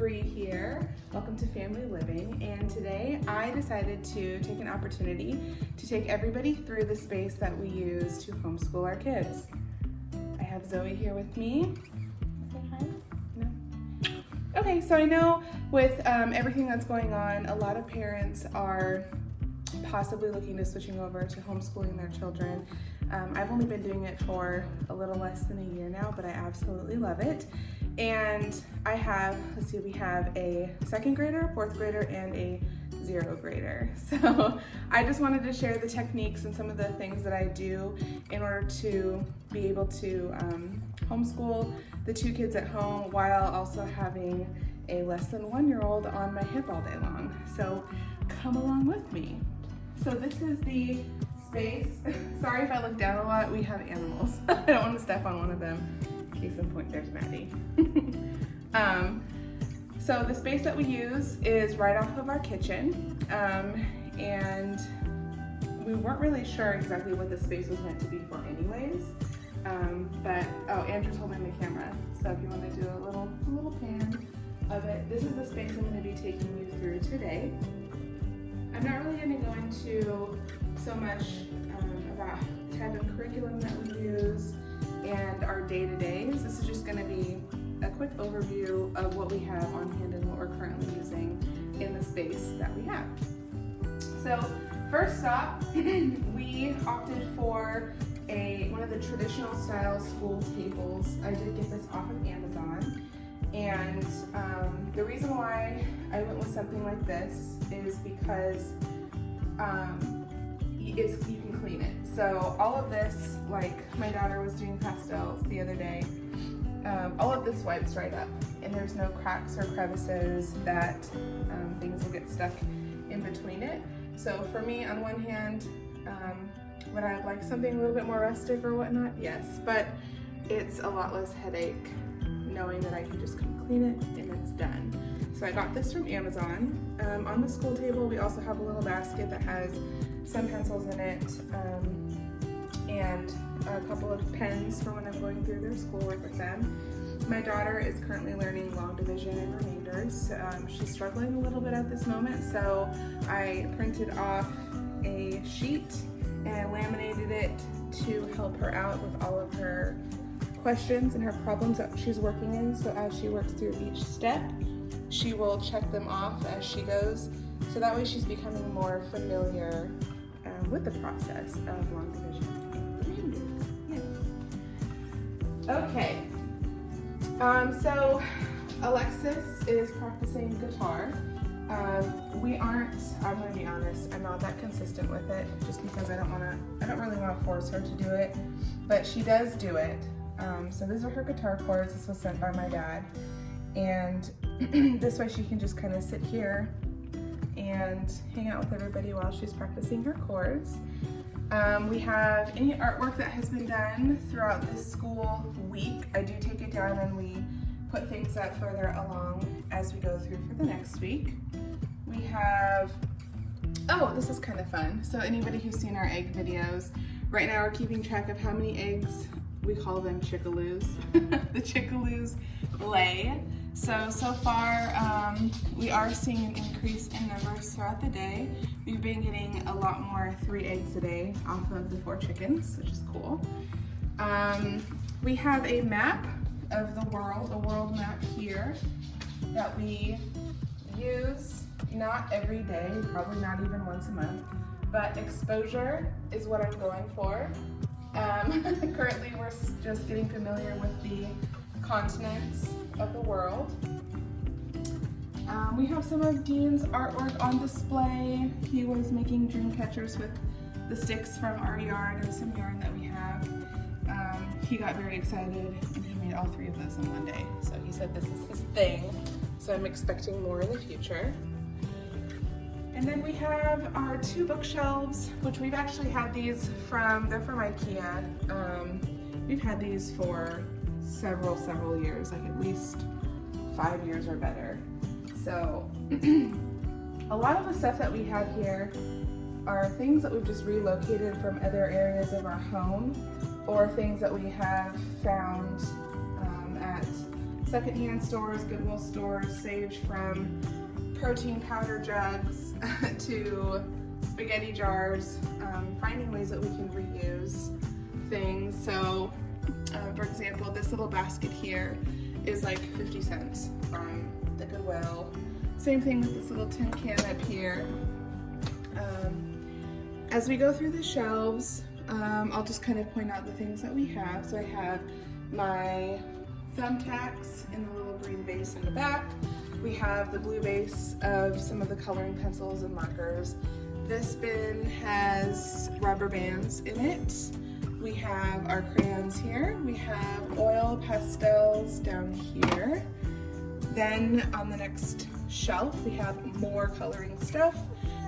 Bree here. Welcome to Family Living, and today I decided to take an opportunity to take everybody through the space that we use to homeschool our kids. I have Zoe here with me. Say hi. No? Okay, so I know with everything that's going on, a lot of parents are possibly looking to switching over to homeschooling their children. I've only been doing it for a little less than a year now, but I absolutely love it. And I have, we have a second grader, fourth grader, and a 0 grader. So I just wanted to share the techniques and some of the things that I do in order to be able to homeschool the 2 kids at home while also having a less than 1-year-old on my hip all day long. So come along with me. So this is the space. Sorry if I look down a lot, we have animals. I don't want to step on one of them. Case in point, there's Maddie. So the space that we use is right off of our kitchen, and we weren't really sure exactly what the space was meant to be for anyways, but Andrew's holding the camera, so if you want to do a little pan of it, this is the space I'm going to be taking you through today. I'm not really going to go into so much about the type of curriculum that we use and our day-to-days. This is just going to be a quick overview of what we have on hand and what we're currently using in the space that we have. So first up, we opted for one of the traditional style school tables. I did get this off of Amazon, and the reason why I went with something like this is because you can clean it. So all of this, like my daughter was doing pastels the other day, all of this wipes right up, and there's no cracks or crevices that things will get stuck in between it. So for me, on one hand, would I like something a little bit more rustic or whatnot? Yes, but it's a lot less headache knowing that I can just come clean it and it's done. So I got this from Amazon. On the school table, we also have a little basket that has some pencils in it and a couple of pens for when I'm going through their schoolwork with them. My daughter is currently learning long division and remainders. She's struggling a little bit at this moment, so I printed off a sheet and I laminated it to help her out with all of her questions and her problems that she's working in. So as she works through each step, she will check them off as she goes. So that way she's becoming more familiar with the process of long division. Yes. Okay. So Alexis is practicing guitar. I'm gonna be honest, I'm not that consistent with it just because I don't really want to force her to do it, but she does do it. So these are her guitar chords. This was sent by my dad, and this way she can just kind of sit here and hang out with everybody while she's practicing her chords. We have any artwork that has been done throughout this school week. I do take it down and we put things up further along as we go through for the next week. We have, this is kind of fun. So anybody who's seen our egg videos, right now we're keeping track of how many eggs, we call them chickaloos, the chickaloos lay. So far, we are seeing an increase in numbers throughout the day. We've been getting a lot more 3 eggs a day off of the 4 chickens, which is cool. We have a map of the world, a world map here that we use not every day, probably not even once a month, but exposure is what I'm going for. Currently, we're just getting familiar with the continents of the world. We have some of Dean's artwork on display. He was making dream catchers with the sticks from our yard and some yarn that we have. He got very excited and he made all 3 of those in one day. So he said this is his thing. So I'm expecting more in the future. And then we have our 2 bookshelves, which we've actually had these they're from IKEA. We've had these for several years, like at least 5 years or better. So a lot of the stuff that we have here are things that we've just relocated from other areas of our home or things that we have found at secondhand stores, Goodwill stores, saved from protein powder jugs to spaghetti jars, finding ways that we can reuse things. So, for example, this little basket here is like 50 cents from the Goodwill. Same thing with this little tin can up here. As we go through the shelves, I'll just kind of point out the things that we have. So I have my thumbtacks in the little green vase in the back. We have the blue base of some of the coloring pencils and markers. This bin has rubber bands in it. We have our crayons here. We have oil pastels down here. Then on the next shelf, we have more coloring stuff.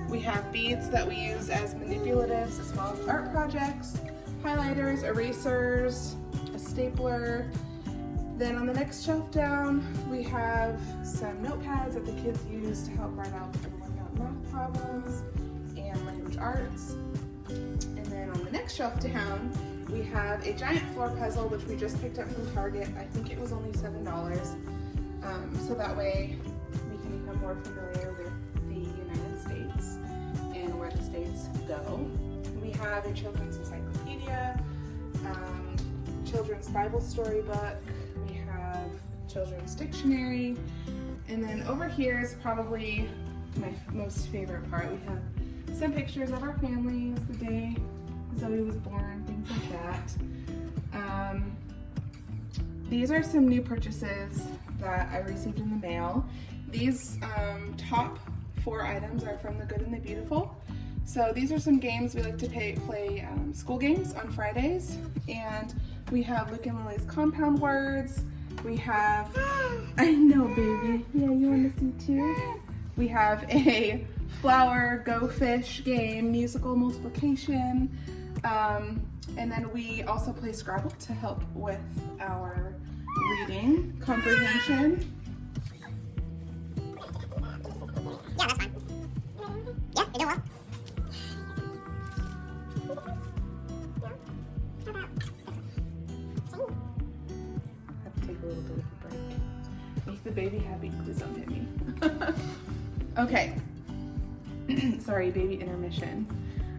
We have beads that we use as manipulatives as well as art projects, highlighters, erasers, a stapler. Then on the next shelf down, we have some notepads that the kids use to help write out and work out math problems and language arts. And then on the next shelf down, we have a giant floor puzzle, which we just picked up from Target. I think it was only $7. So that way we can become more familiar with the United States and where the states go. We have a children's encyclopedia, children's Bible storybook, we have children's dictionary, and then over here is probably my most favorite part. We have some pictures of our families, the day Zoe was born, things like that. These are some new purchases that I received in the mail. These top 4 items are from The Good and the Beautiful. So these are some games we like to play school games on Fridays. And we have Luke and Lily's compound words. We have, I know baby, yeah, you want to see too? We have a flower, go fish game, musical multiplication. And then we also play Scrabble to help with our reading comprehension. Yeah, that's fine. Yeah, you're doing well. I have to take a little bit of a break. Make the baby happy, please don't hit me. Okay. Sorry, baby intermission.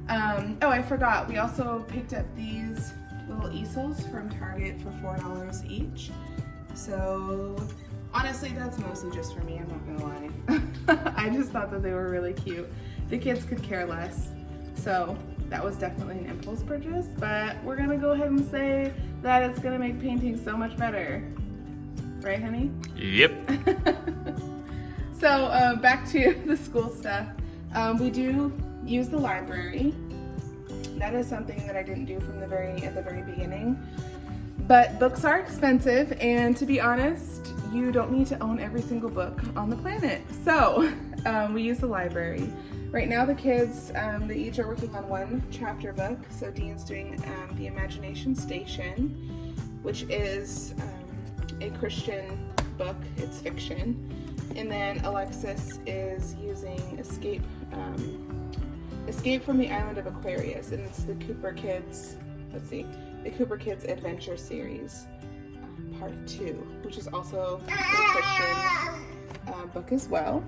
Oh, I forgot. We also picked up these little easels from Target for $4 each. So honestly, that's mostly just for me, I'm not gonna lie. I just thought that they were really cute. The kids could care less. So that was definitely an impulse purchase, but we're gonna go ahead and say that it's gonna make painting so much better. Right, honey? Yep. So back to the school stuff. We do use the library. That is something that I didn't do from at the very beginning. But books are expensive, and to be honest, you don't need to own every single book on the planet. So we use the library. Right now the kids, they each are working on one chapter book. So Dean's doing The Imagination Station, which is a Christian book, it's fiction. And then Alexis is using Escape from the Island of Aquarius, and it's the Cooper Kids, the Cooper Kids Adventure Series, Part 2, which is also a Christian book as well.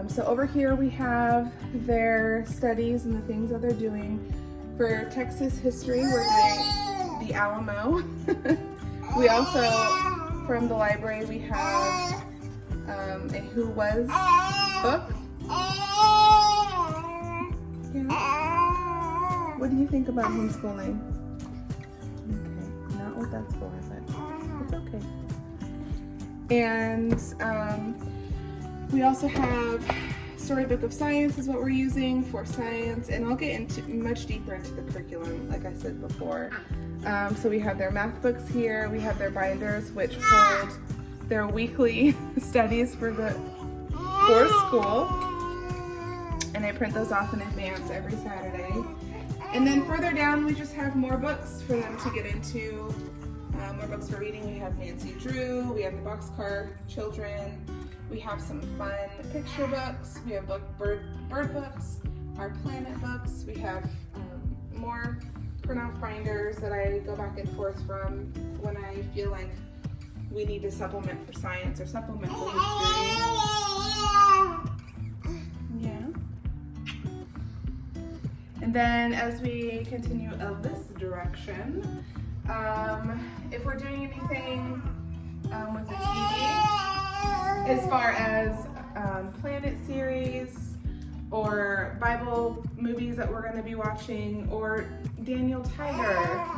So over here we have their studies and the things that they're doing. For Texas history, we're doing the Alamo. We also, from the library, we have a Who Was book. Yeah. What do you think about homeschooling? Okay, not what that's for, but it's okay. And we also have Storybook of Science is what we're using for science, and I'll get into much deeper into the curriculum, like I said before. So we have their math books here. We have their binders, which hold their weekly studies for school, and I print those off in advance every Saturday. And then further down, we just have more books for them to get into. More books for reading. We have Nancy Drew. We have the Boxcar Children. We have some fun picture books. We have bird books, our planet books. We have more print-off binders that I go back and forth from when I feel like we need to supplement for science or supplement for history. Yeah. And then as we continue of this direction, if we're doing anything with the TV, as far as Planet series or Bible movies that we're going to be watching or Daniel Tiger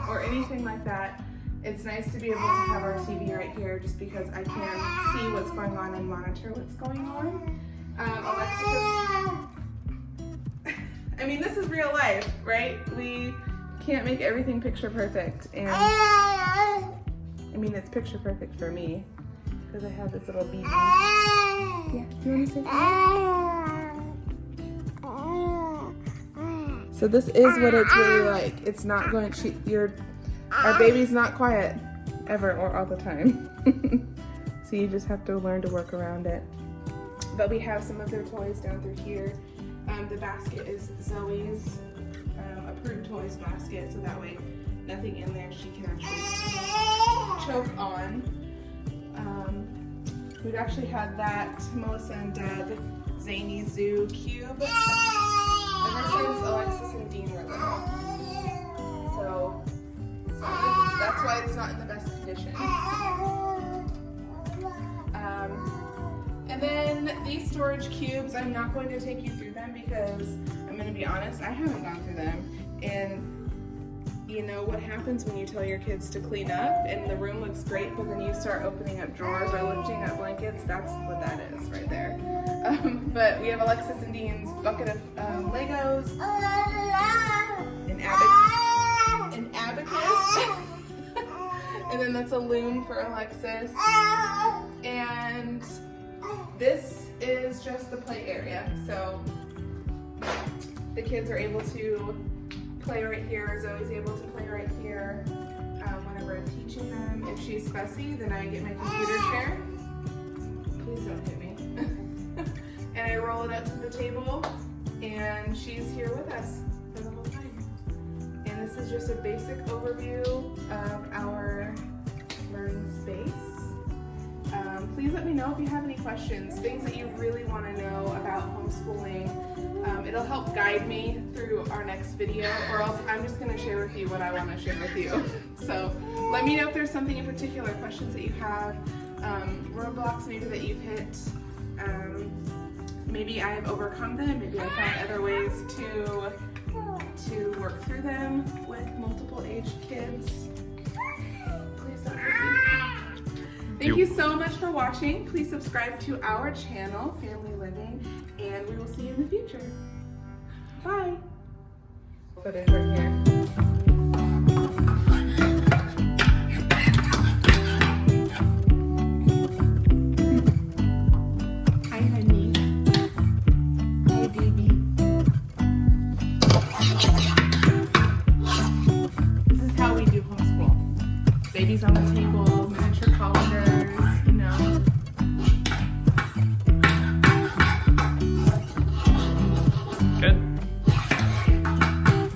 or anything like that, it's nice to be able to have our TV right here just because I can see what's going on and monitor what's going on. Alexis, I mean, this is real life, right? We can't make everything picture perfect, and I mean, it's picture perfect for me because I have this little baby. Yeah, do you want to say something? So this is what it's really like. It's not going to, our baby's not quiet ever or all the time. So you just have to learn to work around it. But we have some of their toys down through here. The basket is Zoe's approved toys basket, so that way nothing in there she can actually choke on. We've actually had that Melissa and Doug Zany Zoo cube ever since Alexis and Dean were little. So that's why it's not in the best condition. And then these storage cubes, I'm not going to take you through them because I'm going to be honest, I haven't gone through them. And you know what happens when you tell your kids to clean up and the room looks great, but then you start opening up drawers or lifting up blankets? That's what that is right there. But we have Alexis and Dean's bucket of Legos, an abacus, and then that's a loom for Alexis. And this is just the play area. So the kids are able to play right here. Zoe's able to play right here whenever I'm teaching them. If she's fussy, then I get my computer chair. Please don't hit me. And I roll it up to the table, and she's here with us for the whole time. And this is just a basic overview of our learning space. Please let me know if you have any questions, things that you really want to know about homeschooling. It'll help guide me through our next video, or else I'm just going to share with you what I want to share with you. So let me know if there's something in particular, questions that you have, roadblocks maybe that you've hit. Maybe I have overcome them, maybe I found other ways to work through them with multiple age kids. Please don't hurt me. Thank you so much for watching. Please subscribe to our channel, Family Living, and we will see you in the future. Bye. Put it right here. Hi, honey. Hi, baby. This is how we do homeschool. Baby's on the table.